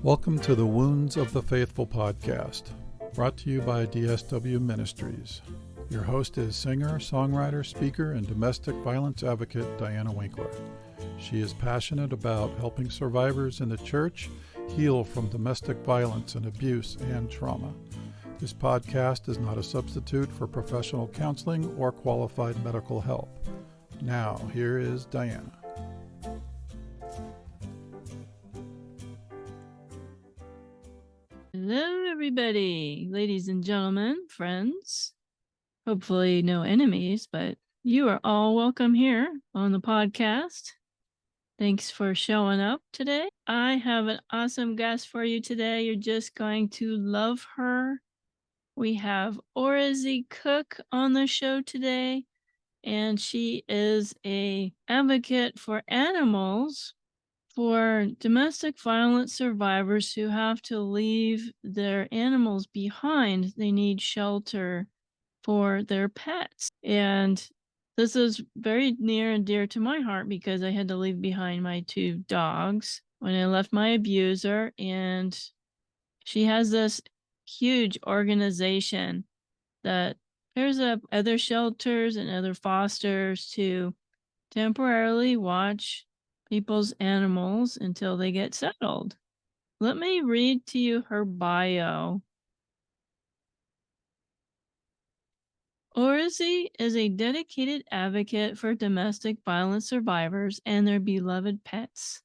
Welcome to the Wounds of the Faithful podcast, brought to you by DSW Ministries. Your host is singer, songwriter, speaker, and domestic violence advocate Diana Winkler. She is passionate about helping survivors in the church heal from domestic violence and abuse and trauma. This podcast is not a substitute for professional counseling or qualified medical help. Now, here is Diana. Hello, everybody, ladies and gentlemen, friends. Hopefully, no enemies, but you are all welcome here on the podcast. Thanks for showing up today. I have an awesome guest for you today. You're just going to love her. We have Orazie Cook on the show today, and she is an advocate for animals, for domestic violence survivors who have to leave their animals behind. They need shelter for their pets. And this is very near and dear to my heart because I had to leave behind my two dogs when I left my abuser. And she has this huge organization that pairs up other shelters and other fosters to temporarily watch people's animals until they get settled. Let me read to you her bio. Orazie is a dedicated advocate for domestic violence survivors and their beloved pets.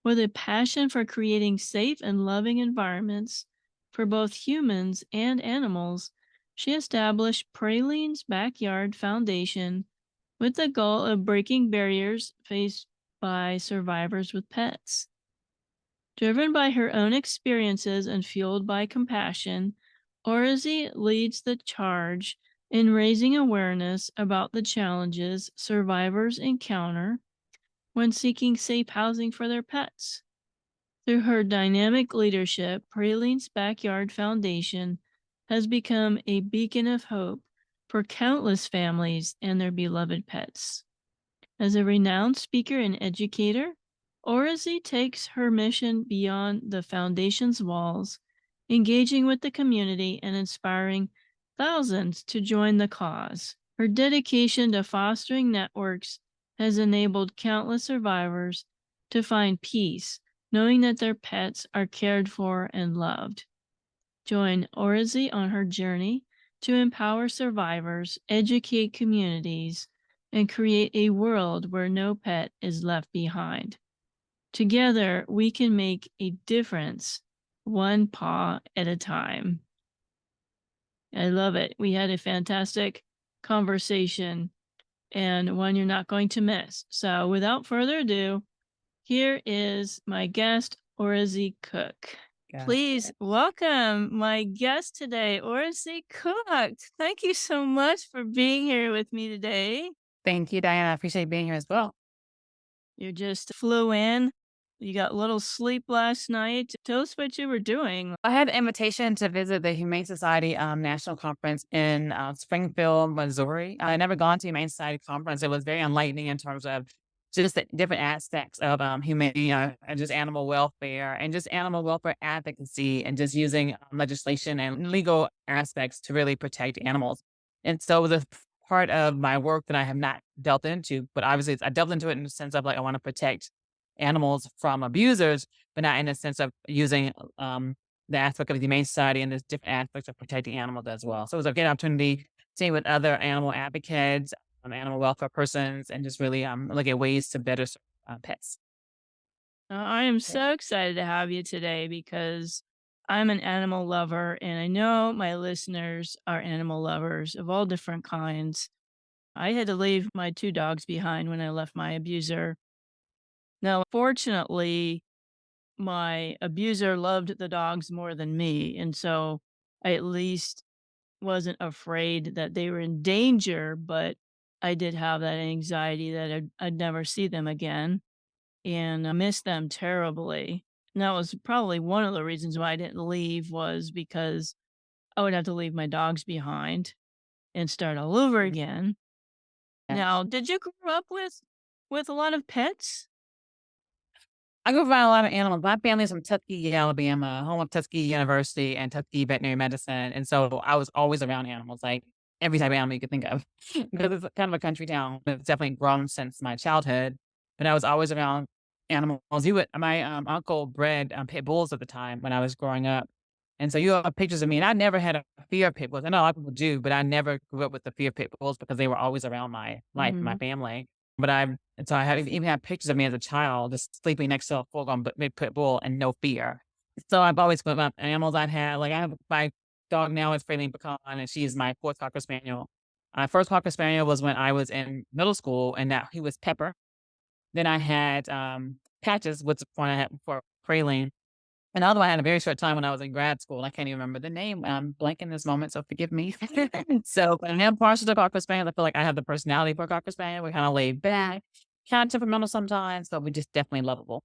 With a passion for creating safe and loving environments for both humans and animals, she established Praline's Backyard Foundation with the goal of breaking barriers faced by survivors with pets. Driven by her own experiences and fueled by compassion, Orazie leads the charge in raising awareness about the challenges survivors encounter when seeking safe housing for their pets. Through her dynamic leadership, Praline's Backyard Foundation has become a beacon of hope for countless families and their beloved pets. As a renowned speaker and educator, Orazie takes her mission beyond the foundation's walls, engaging with the community and inspiring thousands to join the cause. Her dedication to fostering networks has enabled countless survivors to find peace, knowing that their pets are cared for and loved. Join Orazie on her journey to empower survivors, educate communities, and create a world where no pet is left behind. Together, we can make a difference, one paw at a time. I love it. We had a fantastic conversation and one you're not going to miss. So without further ado, here is my guest, Orazie Cook. Please welcome my guest today, Orazie Cook. Thank you so much for being here with me today. Thank you, Diana. I appreciate being here as well. You just flew in. You got little sleep last night. Tell us what you were doing. I had an invitation to visit the Humane Society National Conference in Springfield, Missouri. I had never gone to Humane Society conference. It was very enlightening in terms of just the different aspects of humanity, and just animal welfare and just animal welfare advocacy and just using legislation and legal aspects to really protect animals. And so the part of my work that I have not delved into, but obviously I delved into it in the sense of like I want to protect animals from abusers, but not in the sense of using the aspect of the Humane Society and the different aspects of protecting animals as well. So it was a great opportunity to with other animal advocates, animal welfare persons, and just really look at ways to better serve pets. I am so excited to have you today because I'm an animal lover, and I know my listeners are animal lovers of all different kinds. I had to leave my two dogs behind when I left my abuser. Now, fortunately, my abuser loved the dogs more than me, and so I at least wasn't afraid that they were in danger, but I did have that anxiety that I'd never see them again, and I missed them terribly. And that was probably one of the reasons why I didn't leave, was because I would have to leave my dogs behind and start all over again. Yes. Now, did you grow up with a lot of pets? I grew up around a lot of animals. My family's from Tuskegee, Alabama, home of Tuskegee University and Tuskegee Veterinary Medicine. And so I was always around animals, like every type of animal you could think of. Because it's kind of a country town. It's definitely grown since my childhood. But I was always around animals. My uncle bred pit bulls at the time when I was growing up. And so you have pictures of me, and I never had a fear of pit bulls. I know a lot of people do, but I never grew up with the fear of pit bulls because they were always around my life, my Mhm. family. But I have even had pictures of me as a child just sleeping next to a full-grown big pit bull and no fear. So I've always put my animals I've had. Like I have my dog now is Praline Pecan, and she's my fourth Cocker Spaniel. My first Cocker Spaniel was when I was in middle school, and now he was Pepper. Then I had Patches, which one I had before Praline. And although I had a very short time when I was in grad school, and I can't even remember the name. I'm blanking this moment, so forgive me. So, but I am partial to Cocker Spaniel. I feel like I have the personality for Cocker Spaniel. We're kind of laid back, kind of temperamental sometimes, but we just definitely lovable.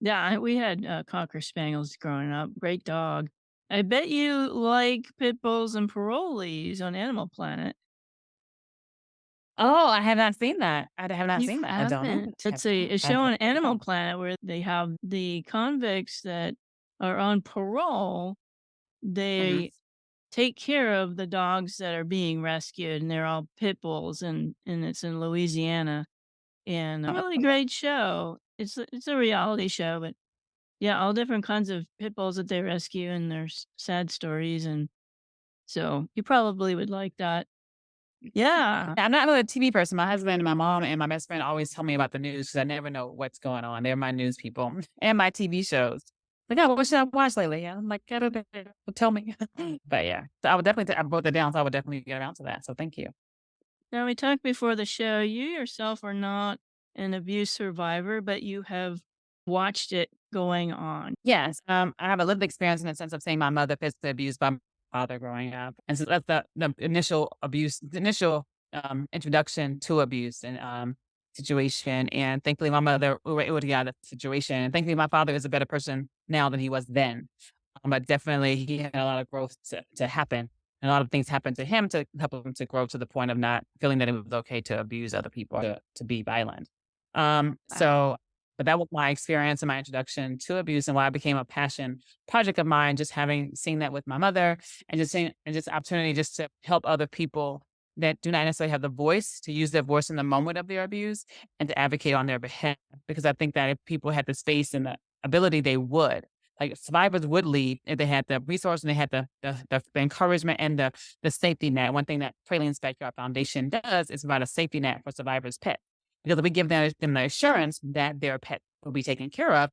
Yeah, we had Cocker Spaniels growing up. Great dog. I bet you like pit bulls and parolees on Animal Planet. Oh, I have not seen that. I have not You seen that. I don't know. haven't. It's a show on Animal Planet where they have the convicts that are on parole. Mhm. They take care of the dogs that are being rescued, and they're all pit bulls, and it's in Louisiana. And a really great show. It's a reality show, but yeah, all different kinds of pit bulls that they rescue, and there's sad stories, and so you probably would like that. Yeah. I'm not really a TV person. My husband and my mom and my best friend always tell me about the news because I never know what's going on. They're my news people and my TV shows. Like, oh, what should I watch lately? I'm like, I don't know. Tell me. But yeah, so I would definitely, I wrote that down, so I would definitely get around to that. So thank you. Now we talked before the show, you yourself are not an abuse survivor, but you have watched it going on. Yes, I have a lived experience in the sense of seeing my mother physically abused by my father growing up, and so that's the initial abuse, the initial introduction to abuse and situation. And thankfully, my mother we were able to get out of the situation. And thankfully, my father is a better person now than he was then. But definitely, he had a lot of growth to happen. And a lot of things happened to him to help him to grow to the point of not feeling that it was okay to abuse other people or to be violent. Wow. So but that was my experience and my introduction to abuse and why it became a passion project of mine, just having seen that with my mother and just seeing and just opportunity just to help other people that do not necessarily have the voice to use their voice in the moment of their abuse and to advocate on their behalf. Because I think that if people had the space and the ability, they would. Like survivors would leave if they had the resource and they had the encouragement and the safety net. One thing that Praline's Backyard Foundation does is provide a safety net for survivors' pets. Because if we give them the assurance that their pet will be taken care of,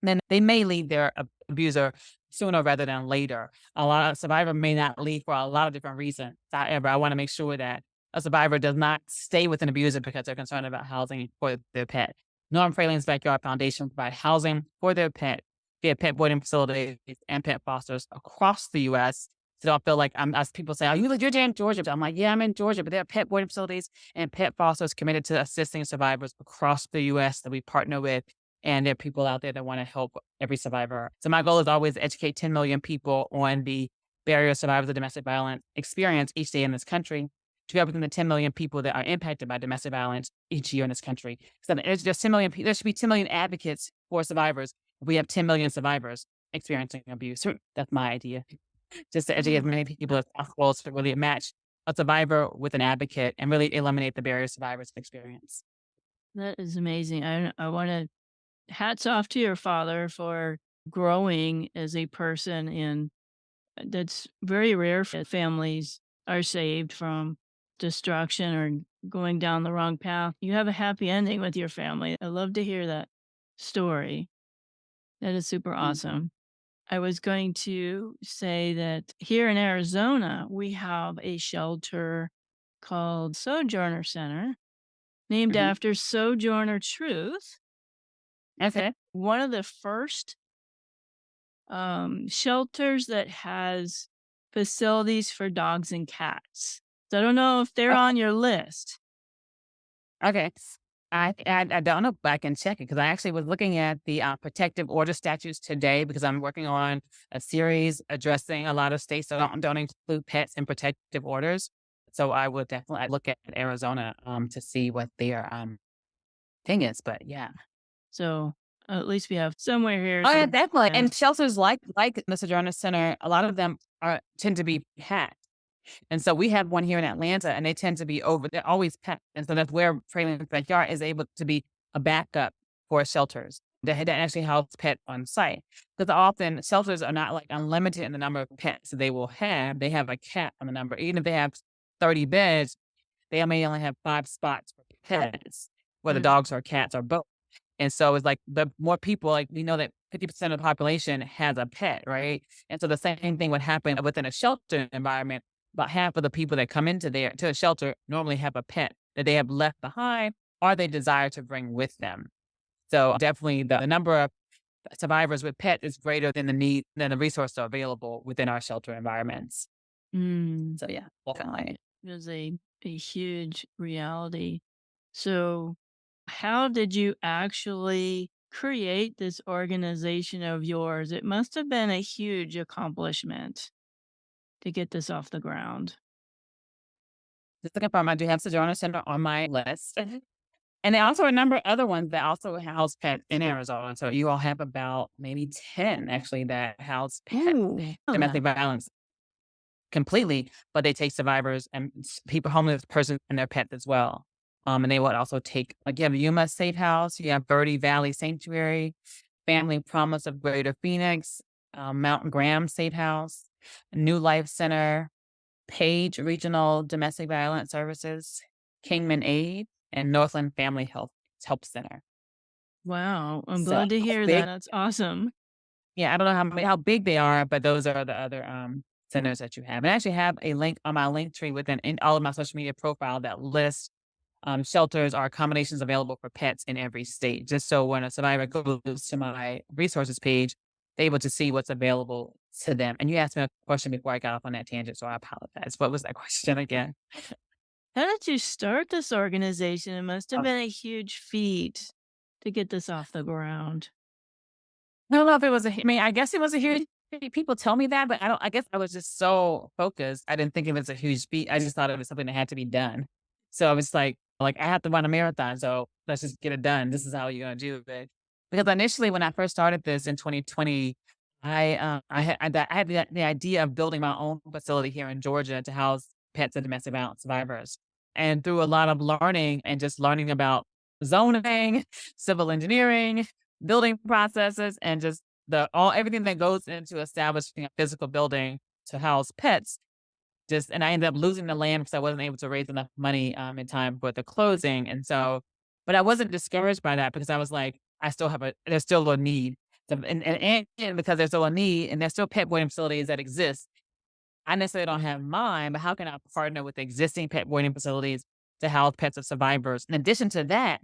then they may leave their abuser sooner rather than later. A lot of survivor may not leave for a lot of different reasons. However, I want to make sure that a survivor does not stay with an abuser because they're concerned about housing for their pet. Norm Fraling's Backyard Foundation provide housing for their pet via pet boarding facilities and pet fosters across the U.S. So don't feel like as people say, "Are you legit in Georgia?" I'm like, "Yeah, I'm in Georgia," but there are pet boarding facilities and pet fosters committed to assisting survivors across the U.S. that we partner with, and there are people out there that want to help every survivor. So my goal is always to educate 10 million people on the barriers survivors of domestic violence experience each day in this country to represent the 10 million people that are impacted by domestic violence each year in this country. So there's just 10 million, there should be 10 million advocates for survivors. If we have 10 million survivors experiencing abuse, that's my idea. Just to educate as many people as possible to really match a survivor with an advocate and really eliminate the barriers survivors experience. That is amazing. I want to hats off to your father for growing as a person, and that's very rare families are saved from destruction or going down the wrong path. You have a happy ending with your family. I love to hear that story. That is super awesome. I was going to say that here in Arizona, we have a shelter called Sojourner Center, named Mhm. after Sojourner Truth. Okay. One of the first shelters that has facilities for dogs and cats. So I don't know if they're on your list. Okay. I don't know, but I can check it because I actually was looking at the protective order statutes today because I'm working on a series addressing a lot of states that don't include pets in protective orders. So I would definitely look at Arizona to see what their thing is. But yeah, So At least we have somewhere here. Oh, yeah, So, definitely. yeah. And shelters like the Sojourner Center, a lot of them tend to be packed. And so we have one here in Atlanta, and they tend to be they're always packed. And so that's where Praline's Backyard is able to be a backup for shelters that actually house pet on site. Because often shelters are not like unlimited in the number of pets they will have. They have a cap on the number. Even if they have 30 beds, they may only have 5 spots for pets, whether Mm. dogs or cats or both. And so it's like the more people, like we know that 50% of the population has a pet, right? And so the same thing would happen within a shelter environment. About half of the people that come to a shelter normally have a pet that they have left behind or they desire to bring with them. So definitely the number of survivors with pet is greater than the resources available within our shelter environments. Mm. So yeah, definitely. It was a huge reality. So, how did you actually create this organization of yours? It must have been a huge accomplishment to get this off the ground. Just to confirm, I do have Sojourner Center on my list. And there are also a number of other ones that also house pets in Arizona. So you all have about maybe 10 actually that house pet Ooh. domestic violence completely, but they take survivors and people, homeless persons and their pets as well. And they would also take, like you have Yuma Safe House, you have Birdie Valley Sanctuary, Family Promise of Greater Phoenix, Mountain Graham Safe House, New Life Center, Page Regional Domestic Violence Services, Kingman Aid, and Northland Family Help Center. Wow. I'm So glad to hear that. big. That's awesome. Yeah, I don't know how big they are, but those are the other centers that you have. And I actually have a link on my link tree in all of my social media profile that lists shelters or accommodations available for pets in every state. Just so when a survivor goes to my resources page, they're able to see what's available to them. And you asked me a question before I got off on that tangent, so I apologize. What was that question again? How did you start this organization? It must have Oh, been a huge feat to get this off the ground. I don't know if it was I guess it was a huge people tell me that, but I guess I was just so focused. I didn't think it was a huge feat. I just thought it was something that had to be done. So I was like I have to run a marathon, so let's just get it done. This is how you're gonna do it. Because initially when I first started this in 2020, I had the idea of building my own facility here in Georgia to house pets and domestic violence survivors. And through a lot of learning and just learning about zoning, civil engineering, building processes, and just everything that goes into establishing a physical building to house pets. And I ended up losing the land because I wasn't able to raise enough money in time for the closing. And so, but I wasn't discouraged by that because I was like, there's still a need. So, and because there's still a need and there's still pet boarding facilities that exist. I necessarily don't have mine, but how can I partner with existing pet boarding facilities to house pets of survivors? In addition to that,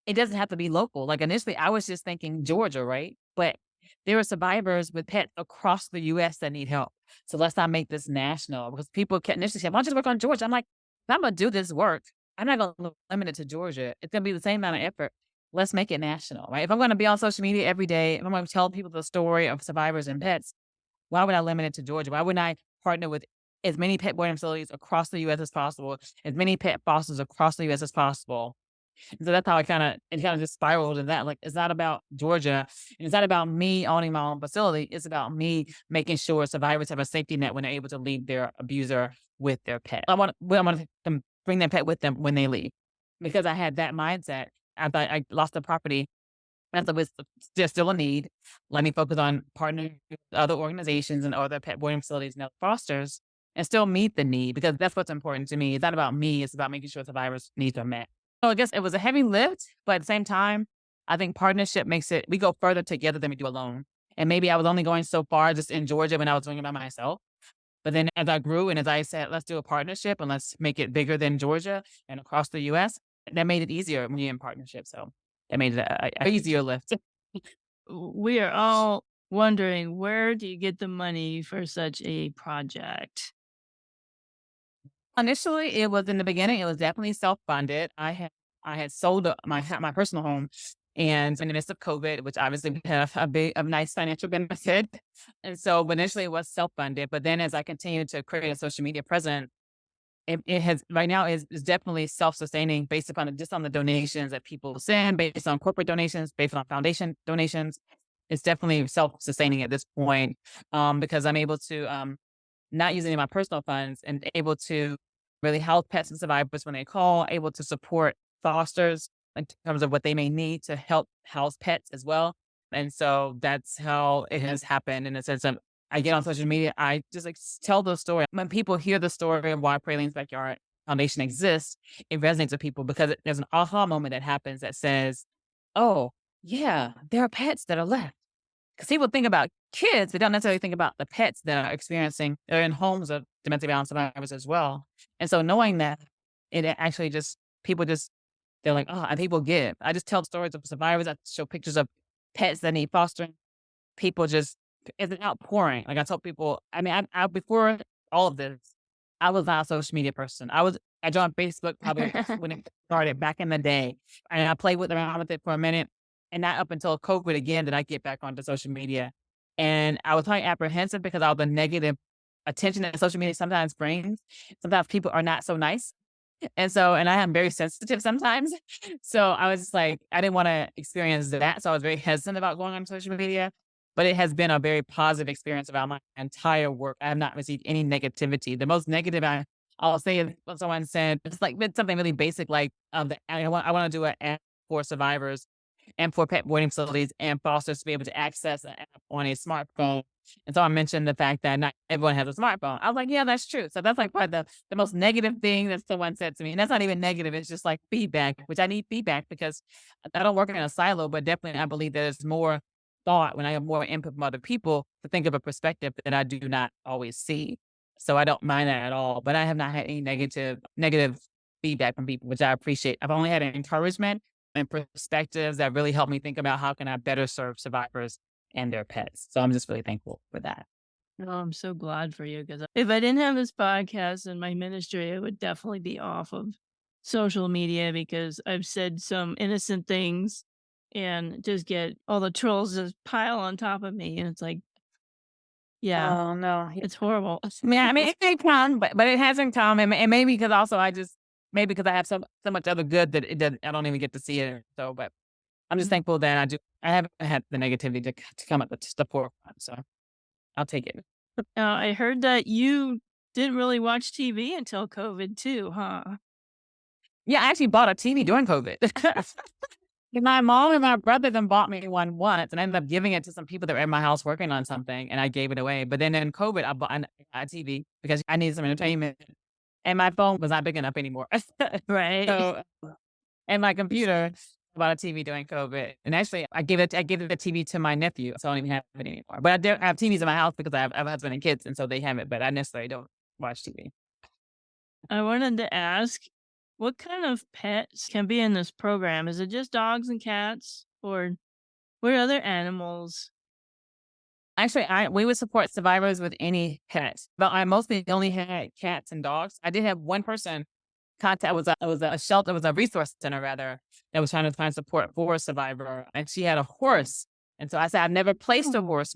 it doesn't have to be local. Like initially, I was just thinking Georgia, right? But there are survivors with pets across the US that need help. So let's not make this national because people can initially say, why don't you work on Georgia? I'm like, if I'm going to do this work, I'm not going to limit it to Georgia. It's going to be the same amount of effort. Let's make it national, right? If I'm going to be on social media every day, if I'm going to tell people the story of survivors and pets, why would I limit it to Georgia? Why wouldn't I partner with as many pet boarding facilities across the US as possible, as many pet fosters across the US as possible? And so that's how it kind of just spiraled in that. Like, it's not about Georgia. And it's not about me owning my own facility. It's about me making sure survivors have a safety net when they're able to leave their abuser with their pet. I want to bring their pet with them when they leave. Because I had that mindset. I thought I lost the property. And so there's still a need. Let me focus on partnering with other organizations and other pet boarding facilities and other fosters and still meet the need because that's what's important to me. It's not about me. It's about making sure survivors' needs are met. So I guess it was a heavy lift, but at the same time, I think partnership we go further together than we do alone. And maybe I was only going so far just in Georgia when I was doing it by myself. But then as I grew and as I said, let's do a partnership and let's make it bigger than Georgia and across the US, that made it easier when you're in partnership. So that made it a easier lift. We are all wondering, where do you get the money for such a project? Initially, it was in the beginning, it was definitely self-funded. I had sold my personal home and in the midst of COVID, which obviously would have a nice financial benefit. And so but initially it was self-funded, but then as I continued to create a social media presence, it has right now is definitely self-sustaining based upon just on the donations that people send, based on corporate donations, based on foundation donations. It's definitely self-sustaining at this point, because I'm able to not use any of my personal funds and able to really help pets and survivors when they call, able to support fosters in terms of what they may need to help house pets as well. And so that's how it has happened in a sense of I get on social media, I just like tell the story. When people hear the story of why Praline's Backyard Foundation exists, it resonates with people because there's an aha moment that happens that says, oh, yeah, there are pets that are left. Because people think about kids, they don't necessarily think about the pets that are experiencing, they're in homes of domestic violence survivors as well. And so knowing that it actually just, people just, they're like, oh, and people give. I just tell stories of survivors. I show pictures of pets that need fostering. People just, it's an outpouring. Like I told people, I mean, before all of this, I was not a social media person. I joined Facebook probably when it started back in the day. And I played around with it for a minute. And not up until COVID again did I get back onto social media. And I was probably apprehensive because all the negative attention that social media sometimes brings. Sometimes people are not so nice. And I am very sensitive sometimes. So I was just like, I didn't want to experience that. So I was very hesitant about going on social media. But it has been a very positive experience about my entire work. I have not received any negativity. The most negative I'll say is when someone said, it's like it's something really basic, like I want to do an app for survivors and for pet boarding facilities and fosters to be able to access an app on a smartphone. And so I mentioned the fact that not everyone has a smartphone. I was like, yeah, that's true. So that's like probably the most negative thing that someone said to me. And that's not even negative. It's just like feedback, which I need feedback because I don't work in a silo, but definitely I believe there's more thought when I have more input from other people to think of a perspective that I do not always see. So I don't mind that at all. But I have not had any negative feedback from people, which I appreciate. I've only had encouragement and perspectives that really help me think about how can I better serve survivors and their pets. So I'm just really thankful for that. Oh, I'm so glad for you because if I didn't have this podcast and my ministry, I would definitely be off of social media because I've said some innocent things and just get all the trolls just pile on top of me. And it's like, yeah, Oh no. it's horrible. I mean, it may come, but it hasn't come, and maybe because also maybe because I have so much other good that it does, I don't even get to see it. So, but I'm just thankful that I haven't had the negativity to come at the forefront. So I'll take it. I heard that you didn't really watch TV until COVID too, huh? Yeah, I actually bought a TV during COVID. My mom and my brother then bought me one once, and I ended up giving it to some people that were in my house working on something, and I gave it away. But then in COVID, I bought a TV because I needed some entertainment, and my phone was not big enough anymore. Right. So, and my computer, I bought a TV during COVID, and actually, I gave the TV to my nephew, so I don't even have it anymore. But I have TVs in my house because I have a husband and kids, and so they have it. But I necessarily don't watch TV. I wanted to ask, what kind of pets can be in this program? Is it just dogs and cats, or what other animals? Actually, we would support survivors with any pets, but I mostly only had cats and dogs. I did have one person contact. It was a shelter, it was a resource center rather that was trying to find support for a survivor, and she had a horse. And so I said, I've never placed a horse.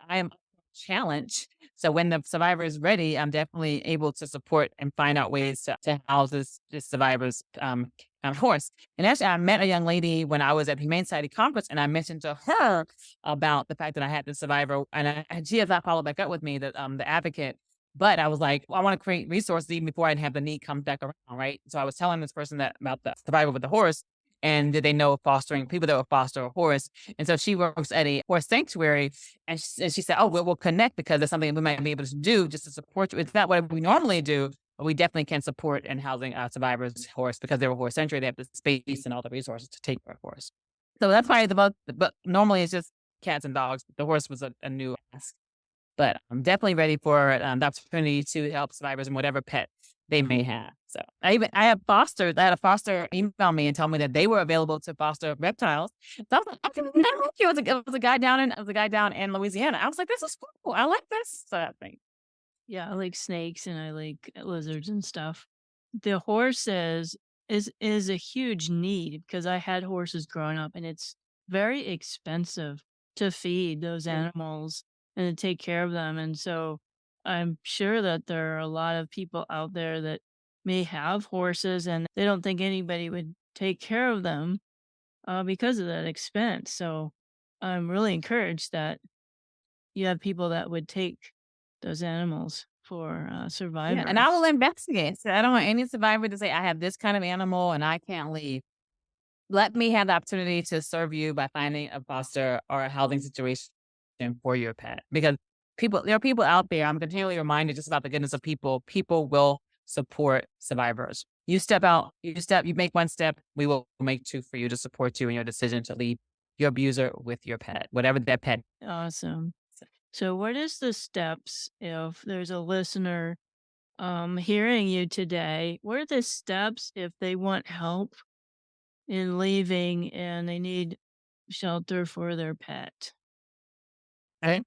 I am challenged. So when the survivor is ready, I'm definitely able to support and find out ways to house this survivor's horse. And actually, I met a young lady when I was at the Humane Society conference, and I mentioned to her about the fact that I had this survivor, and she has not followed back up with me, the advocate. But I was like, well, I want to create resources even before I'd have the need come back around, right? So I was telling this person that about the survivor with the horse, and did they know fostering people that would foster a horse? And so she works at a horse sanctuary, and she said, "Oh, we'll connect because that's something we might be able to do just to support you. It's not what we normally do, but we definitely can support in housing survivors' horse because they're a horse sanctuary. They have the space and all the resources to take care of horse. So that's probably the most. But normally it's just cats and dogs. The horse was a new ask, but I'm definitely ready for the opportunity to help survivors in whatever pet they may have. So I had a foster email me and tell me that they were available to foster reptiles. So I was like, okay, it was a guy down in Louisiana. I was like, this is cool. I like this. So I think. Yeah, I like snakes and I like lizards and stuff. The horses is a huge need because I had horses growing up and it's very expensive to feed those animals and to take care of them. And so I'm sure that there are a lot of people out there that may have horses and they don't think anybody would take care of them because of that expense. So I'm really encouraged that you have people that would take those animals for Yeah, and I will survivors. investigate. So I don't want any survivor to say, I have this kind of animal and I can't leave. Let me have the opportunity to serve you by finding a foster or a housing situation for your pet. Because there are people out there, I'm continually reminded just about the goodness of people. People will support survivors. You make one step, we will make two for you to support you in your decision to leave your abuser with your pet, whatever that pet. Awesome. So, what is the steps if there's a listener hearing you today? What are the steps if they want help in leaving and they need shelter for their pet? Okay.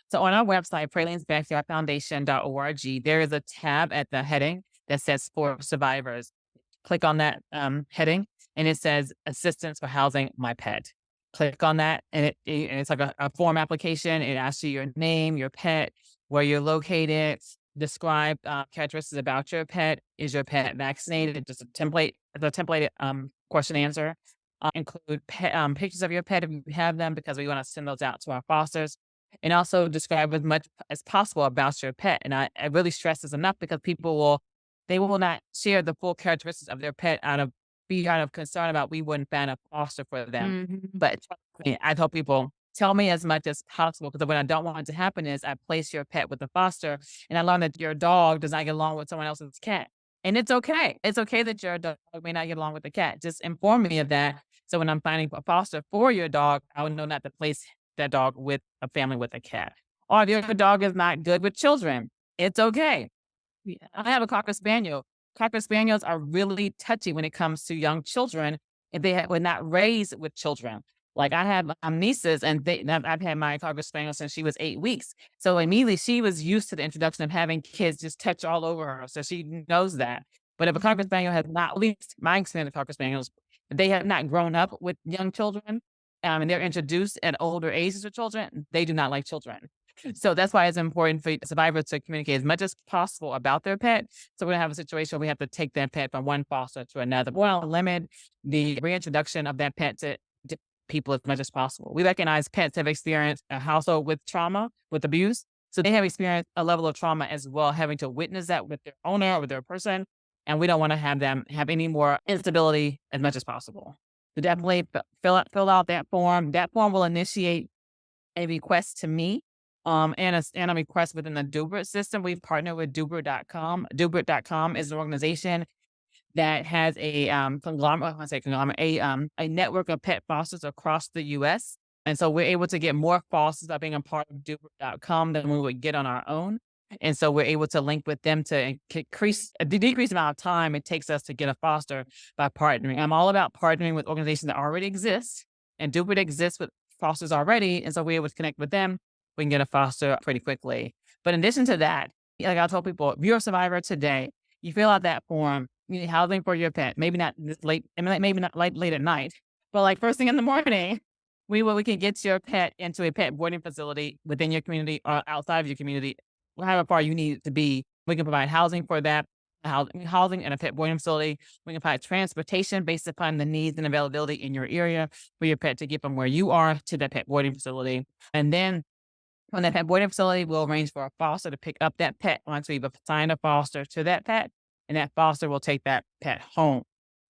So on our website, pralinesbackyardfoundation.org, there is a tab at the heading that says for survivors. Click on that heading and it says assistance for housing my pet. Click on that and it's like a form application. It asks you your name, your pet, where you're located, describe characteristics about your pet. Is your pet vaccinated? It's just a templated question answer. Include pictures of your pet if you have them, because we want to send those out to our fosters, and also describe as much as possible about your pet. And I really stress this enough because they will not share the full characteristics of their pet out of concern about we wouldn't find a foster for them. Hmm. But trust me, I tell people, tell me as much as possible, because what I don't want to happen is I place your pet with a foster and I learn that your dog does not get along with someone else's cat. And it's okay. It's okay that your dog may not get along with the cat. Just inform me of that. So when I'm finding a foster for your dog, I would know not to place that dog with a family with a cat. Or if your dog is not good with children, it's okay. Yeah. I have a Cocker Spaniel. Cocker Spaniels are really touchy when it comes to young children if were not raised with children. Like I have nieces, and I've had my Cocker Spaniel since she was 8 weeks. So immediately she was used to the introduction of having kids just touch all over her. So she knows that. But if a Cocker Mhm. Spaniel has not, at least my experience of Cocker Spaniels, they have not grown up with young children, and they're introduced at older ages with children, they do not like children. So that's why it's important for survivors to communicate as much as possible about their pet. So we don't have a situation where we have to take that pet from one foster to another. We want to limit the reintroduction of that pet to people as much as possible. We recognize pets have experienced a household with trauma, with abuse. So they have experienced a level of trauma as well, having to witness that with their owner or with their person. And we don't want to have them have any more instability as much as possible. So definitely fill out that form. That form will initiate a request to me, and a request within the Dubert system. We've partnered with Dubert.com. Dubert.com is an organization that has a conglomerate, I say conglomerate, a network of pet fosters across the US. And so we're able to get more fosters by being a part of Dubert.com than we would get on our own. And so we're able to link with them to decrease the amount of time it takes us to get a foster by partnering. I'm all about partnering with organizations that already exist, and Dubert exists with fosters already. And so we're able to connect with them. We can get a foster pretty quickly. But in addition to that, like I told people, if you're a survivor today, you fill out that form, you need housing for your pet. Maybe not this late, maybe not late at night, but like first thing in the morning, we can get your pet into a pet boarding facility within your community or outside of your community, however far you need it to be. We can provide housing for that, housing and a pet boarding facility. We can provide transportation based upon the needs and availability in your area for your pet to get from where you are to that pet boarding facility. And then when that pet boarding facility, will arrange for a foster to pick up that pet once we've assigned a foster to that pet, and that foster will take that pet home.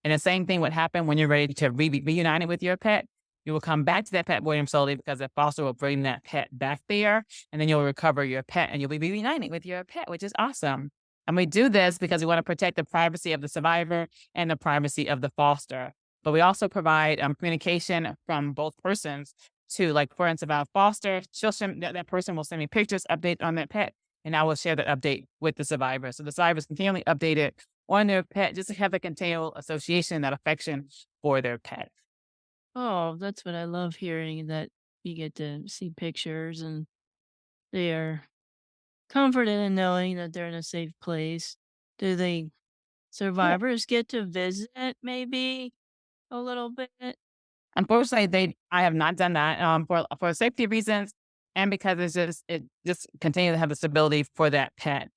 And the same thing would happen when you're ready to be reunited with your pet. You will come back to that pet boarding facility because the foster will bring that pet back there, and then you'll recover your pet and you'll be reunited with your pet, which is awesome. And we do this because we want to protect the privacy of the survivor and the privacy of the foster. But we also provide communication from both persons too. Like for instance, about foster, that person will send me pictures, update on that pet, and I will share that update with the survivor. So the survivor is continually updated on their pet, just to have a continual association, that affection for their pet. Oh, that's what I love hearing, that you get to see pictures and they are comforted in knowing that they're in a safe place. Do the Yeah. survivors get to visit maybe a little bit? Unfortunately, I have not done that for safety reasons, and because it just continue to have the stability for that pet.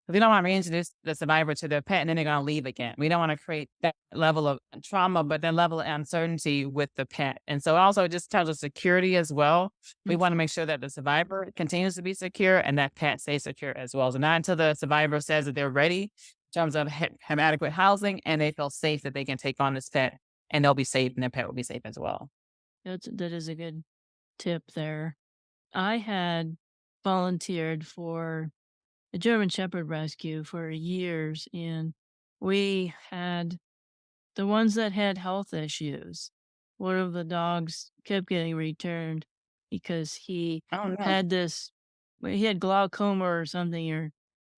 We don't want to reintroduce the survivor to their pet and then they're going to leave again. We don't want to create that level of trauma, but that level of uncertainty with the pet. And so also just tells us security as well. We want to make sure that the survivor continues to be secure and that pet stays secure as well. So not until the survivor says that they're ready in terms of have adequate housing and they feel safe that they can take on this pet and they'll be safe and their pet will be safe as well. That is a good tip there. I had volunteered for a German Shepherd rescue for years, and we had the ones that had health issues. One of the dogs kept getting returned because he Oh, no. had he had glaucoma or something, or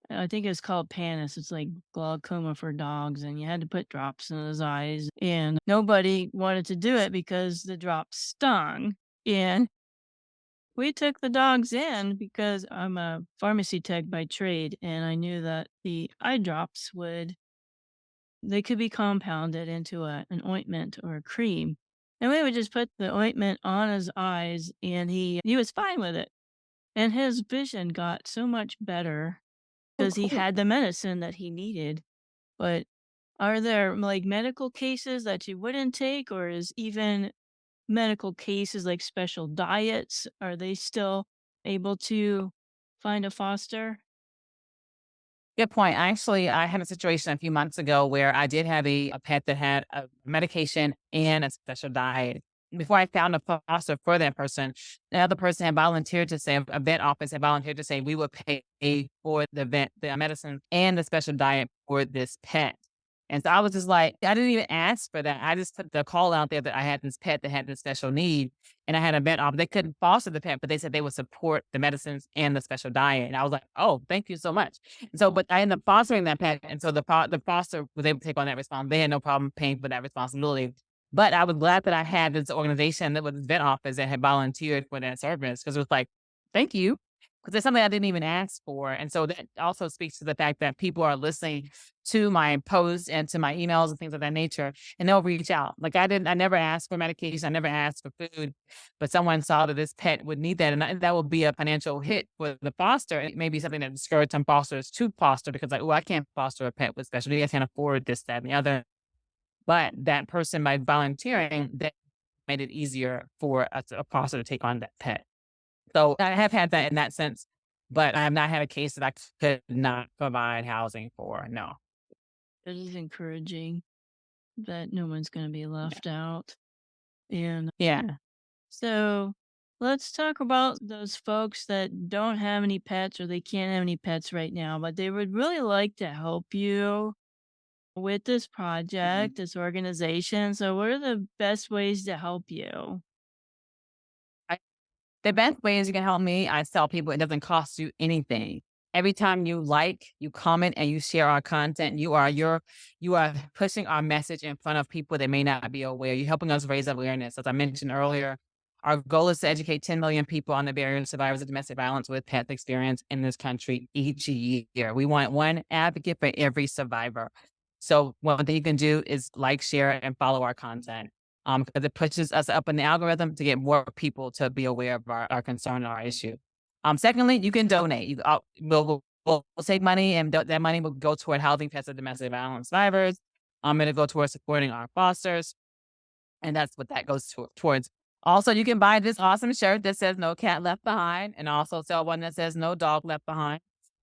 I think it's called panis. It's like glaucoma for dogs, and you had to put drops in his eyes, and nobody wanted to do it because the drops stung. And we took the dogs in because I'm a pharmacy tech by trade, and I knew that the eye drops they could be compounded into an ointment or a cream. And we would just put the ointment on his eyes, and he was fine with it. And his vision got so much better Oh, because he cool. had the medicine that he needed. But are there like medical cases that you wouldn't take, or is even medical cases like special diets, are they still able to find a foster? Good point. Actually, I had a situation a few months ago where I did have a pet that had a medication and a special diet. Before I found a foster for that person, the other person had volunteered to say, a vet office had volunteered to say, we would pay for the medicine and the special diet for this pet. And so I was just like, I didn't even ask for that. I just put the call out there that I had this pet that had this special need. And I had a vet office. They couldn't foster the pet, but they said they would support the medicines and the special diet. And I was like, oh, thank you so much. And so, but I ended up fostering that pet. And so the foster was able to take on that responsibility. They had no problem paying for that responsibility. But I was glad that I had this organization that was this vet office that had volunteered for that service because it was like, thank you. Because it's something I didn't even ask for. And so that also speaks to the fact that people are listening to my posts and to my emails and things of that nature, and they'll reach out. Like I never asked for medication. I never asked for food, but someone saw that this pet would need that. And that would be a financial hit for the foster. It may be something that discourages some fosters to foster because like, oh, I can't foster a pet with special needs. I can't afford this, that, and the other. But that person by volunteering, that made it easier for a foster to take on that pet. So I have had that in that sense, but I have not had a case that I could not provide housing for. No. It is encouraging that no one's going to be Yeah. left out. And Yeah. so let's talk about those folks that don't have any pets or they can't have any pets right now, but they would really like to help you with this Mhm. project, this organization. So, what are the best ways to help you? The best way is you can help me. I tell people it doesn't cost you anything. Every time you like, you comment, and you share our content, you are pushing our message in front of people that may not be aware. You're helping us raise awareness. As I mentioned earlier, our goal is to educate 10 million people on the barriers to survivors of domestic violence with pet experience in this country each year. We want one advocate for every survivor. So one thing you can do is like, share, and follow our content because it pushes us up in the algorithm to get more people to be aware of our concern and our issue. Secondly, you can donate. We'll take money, and that money will go toward housing pets of domestic violence survivors. It'll go towards supporting our fosters, and that's what that goes towards. Also, you can buy this awesome shirt that says "No Cat Left Behind," and also sell one that says "No Dog Left Behind."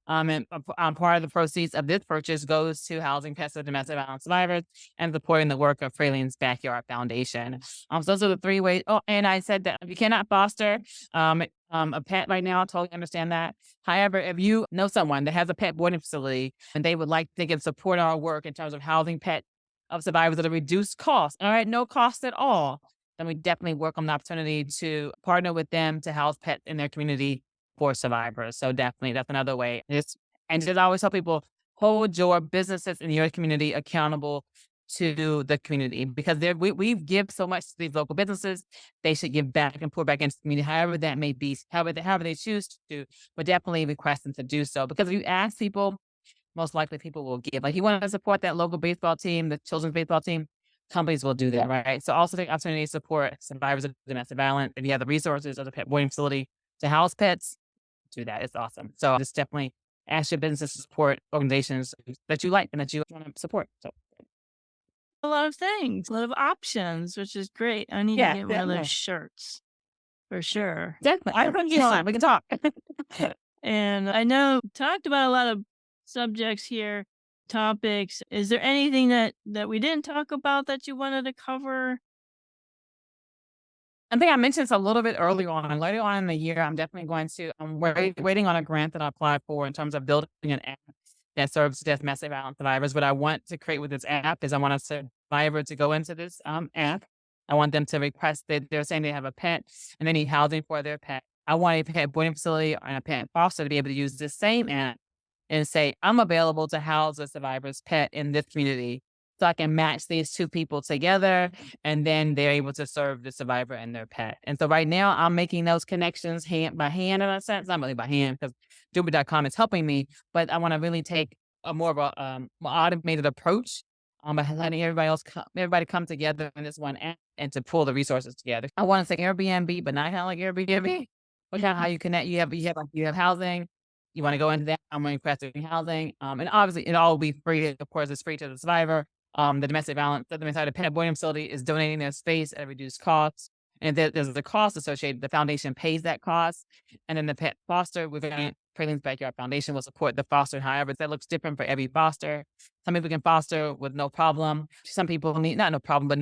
And part of the proceeds of this purchase goes to housing pets of domestic violence survivors and supporting the work of Praline's Backyard Foundation. So those are the three ways. Oh, and I said that if you cannot foster a pet right now, I totally understand that. However, if you know someone that has a pet boarding facility and they would like they can support our work in terms of housing pet of survivors at a reduced cost, all right, no cost at all, then we definitely work on the opportunity to partner with them to house pets in their community for survivors. So definitely that's another way. And just always tell people, hold your businesses in your community accountable to the community because we give so much to these local businesses. They should give back and pour back into the community, however that may be, however they choose to, but definitely request them to do so. Because if you ask people, most likely people will give. Like you want to support that local baseball team, the children's baseball team, companies will do that, right? So also take opportunity to support survivors of domestic violence. If you have the resources of the pet boarding facility to house pets, do that. It's awesome. So just definitely ask your business to support organizations that you like and that you want to support. So A lot of things, a lot of options, which is great. I need to yeah, get one of those definitely. shirts for sure. Definitely. I bring you on. We can talk. And I know we talked about a lot of subjects here, topics. Is there anything that we didn't talk about that you wanted to cover? I think I mentioned this a little bit earlier on. Later on in the year, I'm definitely going to, I'm waiting on a grant that I applied for in terms of building an app that serves domestic violence survivors. What I want to create with this app is I want a survivor to go into this app. I want them to request that they're saying they have a pet and they need housing for their pet. I want a pet boarding facility and a pet foster to be able to use the same app and say, I'm available to house a survivor's pet in this community. So I can match these two people together and then they're able to serve the survivor and their pet. And so right now I'm making those connections hand by hand in a sense, not really by hand because Doobie.com is helping me, but I want to really take a more of a more automated approach by letting everybody come together in this one app and to pull the resources together. I want to say Airbnb, but not kind of like Airbnb. But kind of how you connect. You have housing. You want to go into that. I'm going to request housing. And obviously it all will be free. Of course, it's free to the survivor. The domestic pet boarding facility is donating their space at a reduced cost. And there's the cost associated. The foundation pays that cost. And then the pet foster within Praline's Backyard Foundation will support the foster. However, that looks different for every foster. Some people can foster with no problem. Some people need, not no problem, but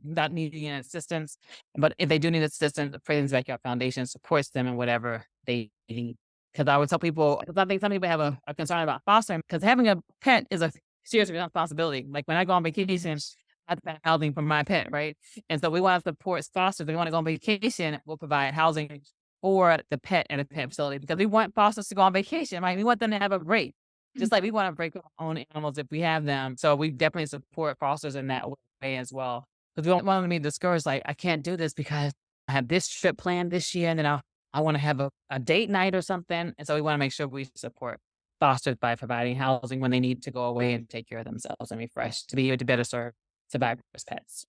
not needing assistance. But if they do need assistance, the Praline's Backyard Foundation supports them in whatever they need. Because I would tell people, because I think some people have a concern about fostering, because having a pet is a serious responsibility. Like when I go on vacation, I have to have housing for my pet, right? And so we want to support fosters. We want to go on vacation. We'll provide housing for the pet at a pet facility because we want fosters to go on vacation, right? We want them to have a break, just like we want to break our own animals if we have them. So we definitely support fosters in that way as well. Because we don't want them to be discouraged, like, I can't do this because I have this trip planned this year and then I want to have a date night or something. And so we want to make sure we support fosters by providing housing when they need to go away and take care of themselves and refresh to be able to better serve survivors' pets.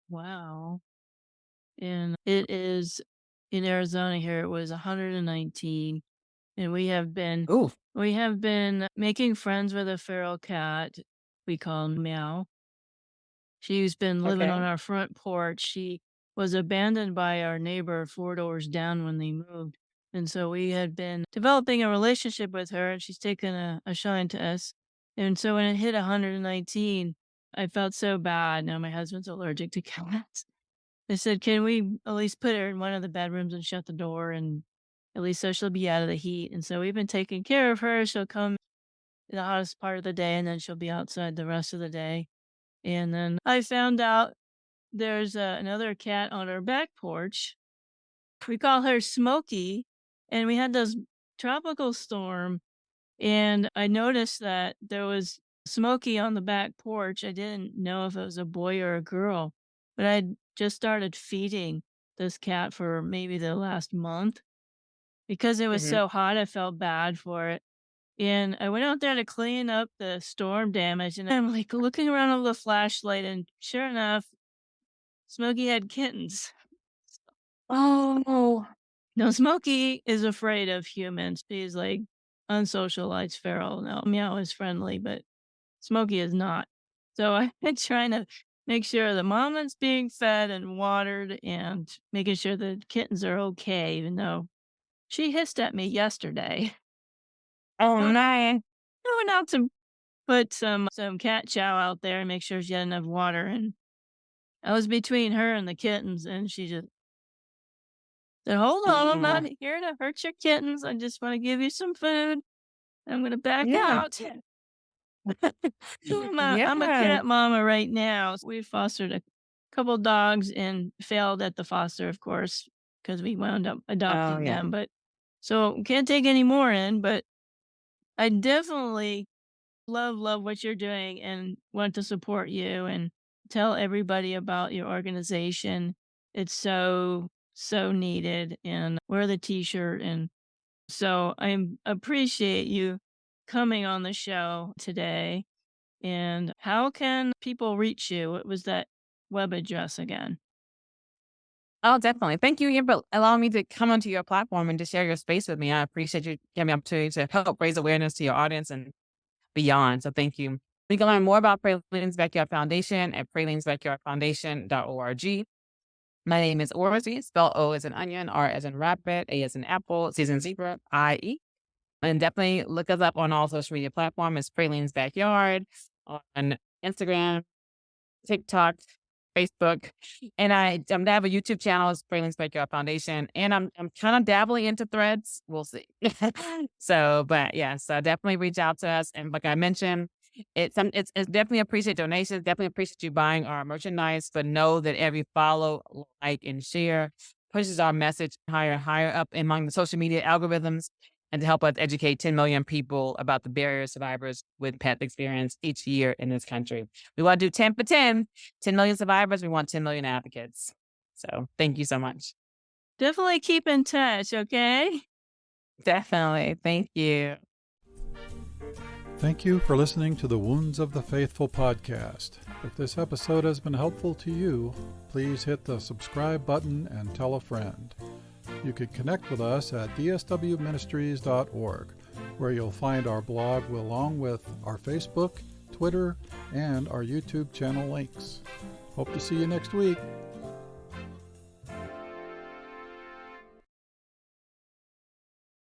Wow. And it is in Arizona here, it was 119. And Ooh, we have been making friends with a feral cat. We call him Meow. She's been living on okay. our front porch. She was abandoned by our neighbor 4 doors down when they moved. And so we had been developing a relationship with her, and she's taken a shine to us. And so when it hit 119, I felt so bad. Now my husband's allergic to cats. I said, "Can we at least put her in one of the bedrooms and shut the door, and at least so she'll be out of the heat?" And so we've been taking care of her. She'll come in the hottest part of the day, and then she'll be outside the rest of the day. And then I found out there's another cat on our back porch. We call her Smokey, and we had this tropical storm, and I noticed that there was Smokey on the back porch. I didn't know if it was a boy or a girl, but I just started feeding this cat for maybe the last month because it was Hmm. so hot. I felt bad for it. And I went out there to clean up the storm damage, and I'm like looking around over the flashlight, and sure enough, Smokey had kittens. Oh, No, Smokey is afraid of humans. He's like unsocialized feral. Now, Meow is friendly, but Smokey is not. So I've been trying to make sure the mama's being fed and watered and making sure the kittens are okay, even though she hissed at me yesterday. oh I man. went out to put some cat chow out there and make sure she had enough water. And I was between her and the kittens, and she just said, "Hold on, I'm not Mm, here to hurt your kittens. I just want to give you some food. I'm gonna back yeah. out." So I'm a Yeah. cat mama right now. We fostered a couple dogs and failed at the foster, of course, because we wound up Oh adopting yeah. them. But so can't take any more in. But I definitely love what you're doing and want to support you and tell everybody about your organization. It's so needed, and wear the t-shirt. And so I appreciate you coming on the show today. And how can people reach you? What was that web address again? Oh, definitely. Thank you again for allowing me to come onto your platform and to share your space with me. I appreciate you giving me the opportunity to help raise awareness to your audience and beyond. So thank you. You can learn more about Praline's Backyard Foundation at pralinesbackyardfoundation.org. My name is Orazie, spelled O as an onion, R as in rabbit, A as in apple, C as in zebra, I-E. And definitely look us up on all social media platforms. It's Praline's Backyard on Instagram, TikTok, Facebook, and I have a YouTube channel. It's Praline's Backyard Foundation, and I'm kind of dabbling into Threads. We'll see. So, but yeah, so definitely reach out to us. And like I mentioned, it's definitely appreciate donations. Definitely appreciate you buying our merchandise. But know that every follow, like, and share pushes our message higher and higher up among the social media algorithms, and to help us educate 10 million people about the barriers survivors with pet experience each year in this country. We want to do 10 for 10 million survivors. We want 10 million advocates. So thank you so much. Definitely keep in touch, okay? Definitely. Thank you. Thank you for listening to the Wounds of the Faithful podcast. If this episode has been helpful to you, please hit the subscribe button and tell a friend. You can connect with us at dswministries.org, where you'll find our blog along with our Facebook, Twitter, and our YouTube channel links. Hope to see you next week.